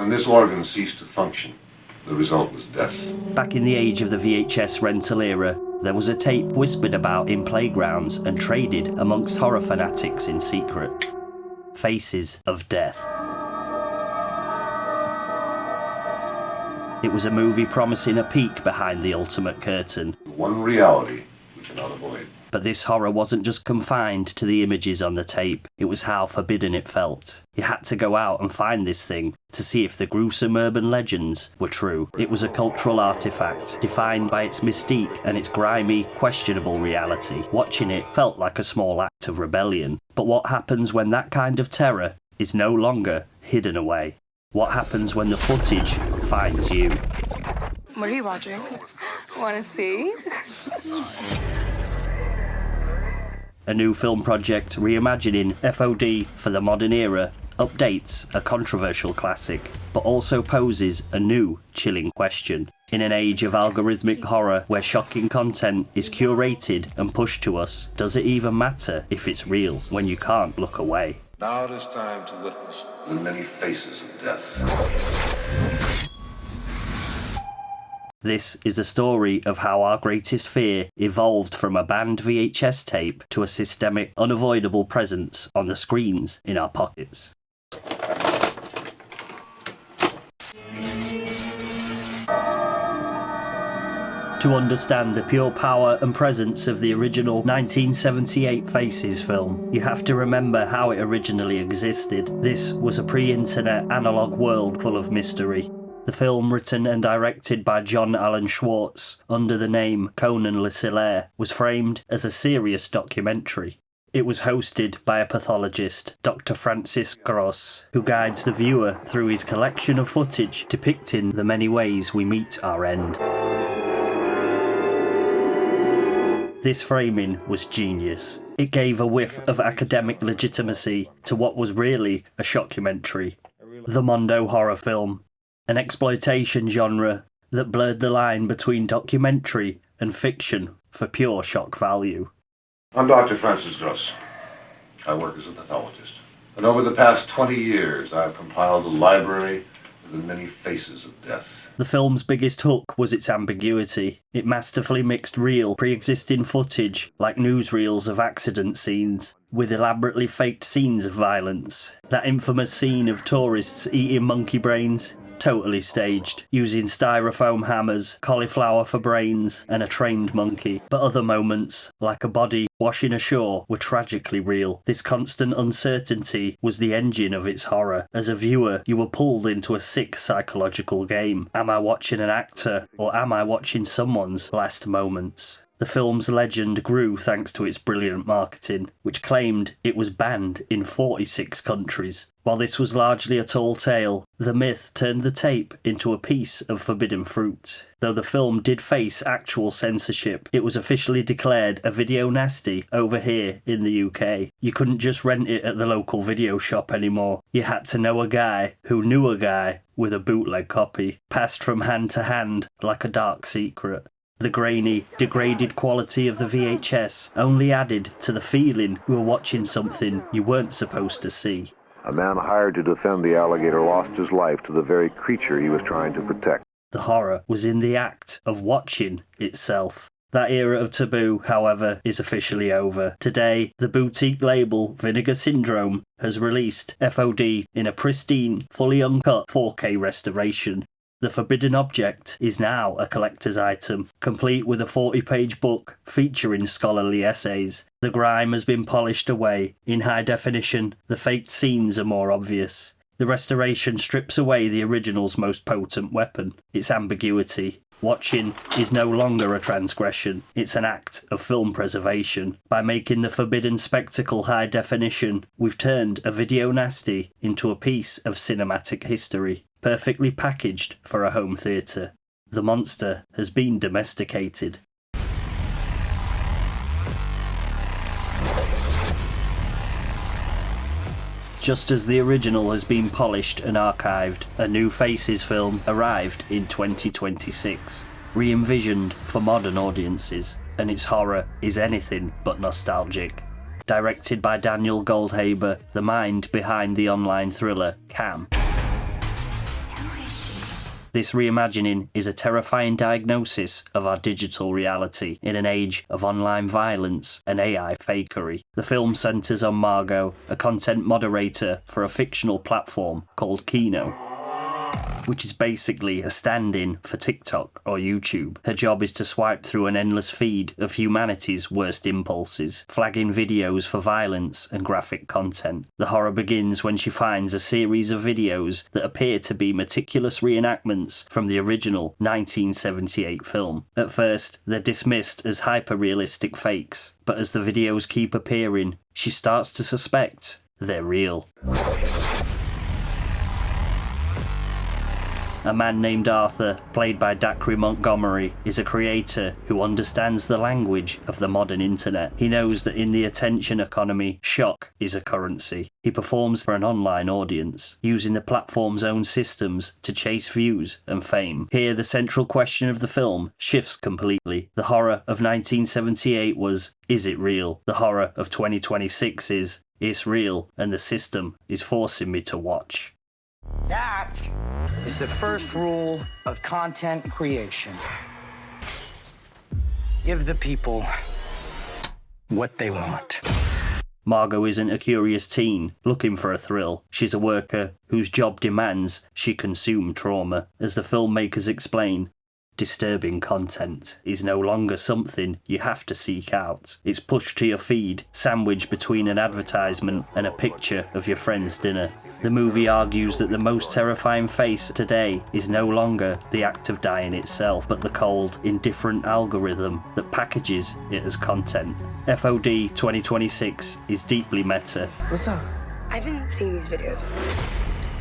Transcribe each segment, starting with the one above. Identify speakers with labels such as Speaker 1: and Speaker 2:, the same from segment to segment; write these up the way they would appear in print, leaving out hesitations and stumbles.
Speaker 1: When this organ ceased to function, the result was death.
Speaker 2: Back in the age of the VHS rental era, there was a tape whispered about in playgrounds and traded amongst horror fanatics in secret. Faces of Death. It was a movie promising a peek behind the ultimate curtain.
Speaker 1: One reality we cannot avoid.
Speaker 2: But this horror wasn't just confined to the images on the tape, it was how forbidden it felt. You had to go out and find this thing to see if the gruesome urban legends were true. It was a cultural artifact, defined by its mystique and its grimy, questionable reality. Watching it felt like a small act of rebellion. But what happens when that kind of terror is no longer hidden away? What happens when the footage finds you?
Speaker 3: What are you watching? Want to see?
Speaker 2: A new film project reimagining FOD for the modern era updates a controversial classic, but also poses a new, chilling question. In an age of algorithmic horror where shocking content is curated and pushed to us, does it even matter if it's real when you can't look away?
Speaker 1: Now it is time to witness the many faces of death.
Speaker 2: This is the story of how our greatest fear evolved from a banned VHS tape to a systemic, unavoidable presence on the screens in our pockets. To understand the pure power and presence of the original 1978 Faces film, you have to remember how it originally existed. This was a pre-internet analogue world full of mystery. The film, written and directed by John Alan Schwartz under the name Conan Le Silaire, was framed as a serious documentary. It was hosted by a pathologist, Dr. Francis Gross, who guides the viewer through his collection of footage depicting the many ways we meet our end. This framing was genius. It gave a whiff of academic legitimacy to what was really a shockumentary. The Mondo horror film. An exploitation genre that blurred the line between documentary and fiction for pure shock value.
Speaker 1: I'm Dr. Francis Gross. I work as a pathologist. And over the past 20 years, I have compiled a library of the many faces of death.
Speaker 2: The film's biggest hook was its ambiguity. It masterfully mixed real, pre-existing footage, like newsreels of accident scenes, with elaborately faked scenes of violence. That infamous scene of tourists eating monkey brains, totally staged, using styrofoam hammers, cauliflower for brains, and a trained monkey. But other moments, like a body washing ashore, were tragically real. This constant uncertainty was the engine of its horror. As a viewer, you were pulled into a sick psychological game. Am I watching an actor, or am I watching someone's last moments? The film's legend grew thanks to its brilliant marketing, which claimed it was banned in 46 countries. While this was largely a tall tale, the myth turned the tape into a piece of forbidden fruit. Though the film did face actual censorship, it was officially declared a video nasty over here in the UK. You couldn't just rent it at the local video shop anymore. You had to know a guy who knew a guy with a bootleg copy, passed from hand to hand like a dark secret. The grainy, degraded quality of the VHS only added to the feeling you were watching something you weren't supposed to see.
Speaker 4: A man hired to defend the alligator lost his life to the very creature he was trying to protect.
Speaker 2: The horror was in the act of watching itself. That era of taboo, however, is officially over. Today, the boutique label Vinegar Syndrome has released FOD in a pristine, fully uncut 4K restoration. The forbidden object is now a collector's item, complete with a 40-page book featuring scholarly essays. The grime has been polished away. In high definition, the faked scenes are more obvious. The restoration strips away the original's most potent weapon, its ambiguity. Watching is no longer a transgression, it's an act of film preservation. By making the forbidden spectacle high definition, we've turned a video nasty into a piece of cinematic history, perfectly packaged for a home theatre. The monster has been domesticated. Just as the original has been polished and archived, a new Faces film arrived in 2026, re-envisioned for modern audiences, and its horror is anything but nostalgic. Directed by Daniel Goldhaber, the mind behind the online thriller Cam. This reimagining is a terrifying diagnosis of our digital reality in an age of online violence and AI fakery. The film centres on Margot, a content moderator for a fictional platform called Kino, which is basically a stand-in for TikTok or YouTube. Her job is to swipe through an endless feed of humanity's worst impulses, flagging videos for violence and graphic content. The horror begins when she finds a series of videos that appear to be meticulous reenactments from the original 1978 film. At first, they're dismissed as hyper-realistic fakes, but as the videos keep appearing, she starts to suspect they're real. A man named Arthur, played by Dacre Montgomery, is a creator who understands the language of the modern internet. He knows that in the attention economy, shock is a currency. He performs for an online audience, using the platform's own systems to chase views and fame. Here, the central question of the film shifts completely. The horror of 1978 was, is it real? The horror of 2026 is, it's real, and the system is forcing me to watch.
Speaker 5: That is the first rule of content creation. Give the people what they want.
Speaker 2: Margot isn't a curious teen looking for a thrill. She's a worker whose job demands she consume trauma. As the filmmakers explain, disturbing content is no longer something you have to seek out. It's pushed to your feed, sandwiched between an advertisement and a picture of your friend's dinner. The movie argues that the most terrifying face today is no longer the act of dying itself, but the cold, indifferent algorithm that packages it as content. FOD 2026 is deeply meta.
Speaker 5: What's up?
Speaker 3: I've been seeing these videos,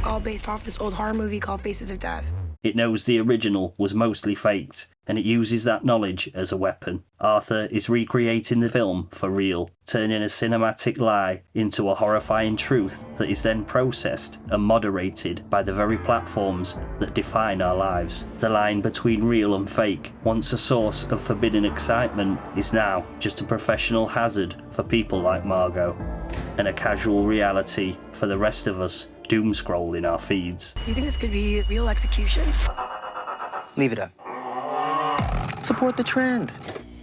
Speaker 3: all based off this old horror movie called Faces of Death.
Speaker 2: It knows the original was mostly faked, and it uses that knowledge as a weapon. Arthur is recreating the film for real, turning a cinematic lie into a horrifying truth that is then processed and moderated by the very platforms that define our lives. The line between real and fake, once a source of forbidden excitement, is now just a professional hazard for people like Margot, and a casual reality for the rest of us doom scrolling our feeds.
Speaker 3: Do you think this could be real executions?
Speaker 5: Leave it up. Support the trend.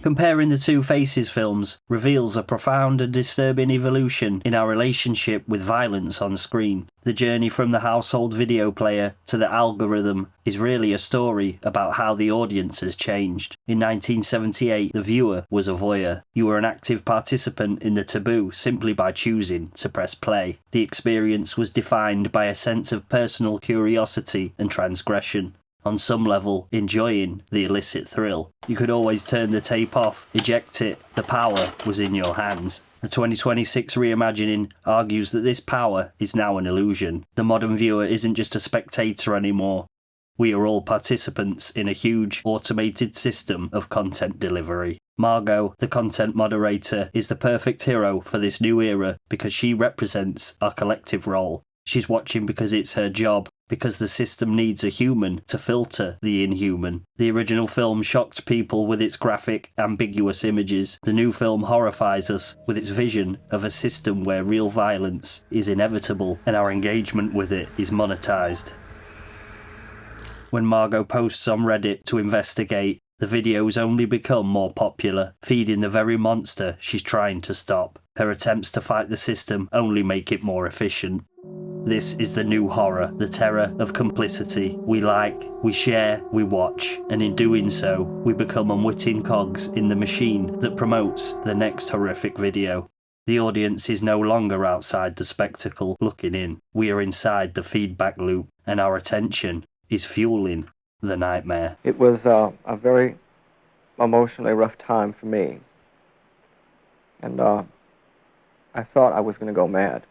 Speaker 2: Comparing the two Faces films reveals a profound and disturbing evolution in our relationship with violence on screen. The journey from the household video player to the algorithm is really a story about how the audience has changed. In 1978, the viewer was a voyeur. You were an active participant in the taboo simply by choosing to press play. The experience was defined by a sense of personal curiosity and transgression. On some level, enjoying the illicit thrill. You could always turn the tape off, eject it, the power was in your hands. The 2026 reimagining argues that this power is now an illusion. The modern viewer isn't just a spectator anymore. We are all participants in a huge, automated system of content delivery. Margot, the content moderator, is the perfect hero for this new era because she represents our collective role. She's watching because it's her job, because the system needs a human to filter the inhuman. The original film shocked people with its graphic, ambiguous images. The new film horrifies us with its vision of a system where real violence is inevitable and our engagement with it is monetized. When Margot posts on Reddit to investigate, the videos only become more popular, feeding the very monster she's trying to stop. Her attempts to fight the system only make it more efficient. This is the new horror, the terror of complicity. We like, we share, we watch, and in doing so, we become unwitting cogs in the machine that promotes the next horrific video. The audience is no longer outside the spectacle looking in. We are inside the feedback loop, and our attention is fueling the nightmare.
Speaker 6: It was a very emotionally rough time for me, and I thought I was going to go mad.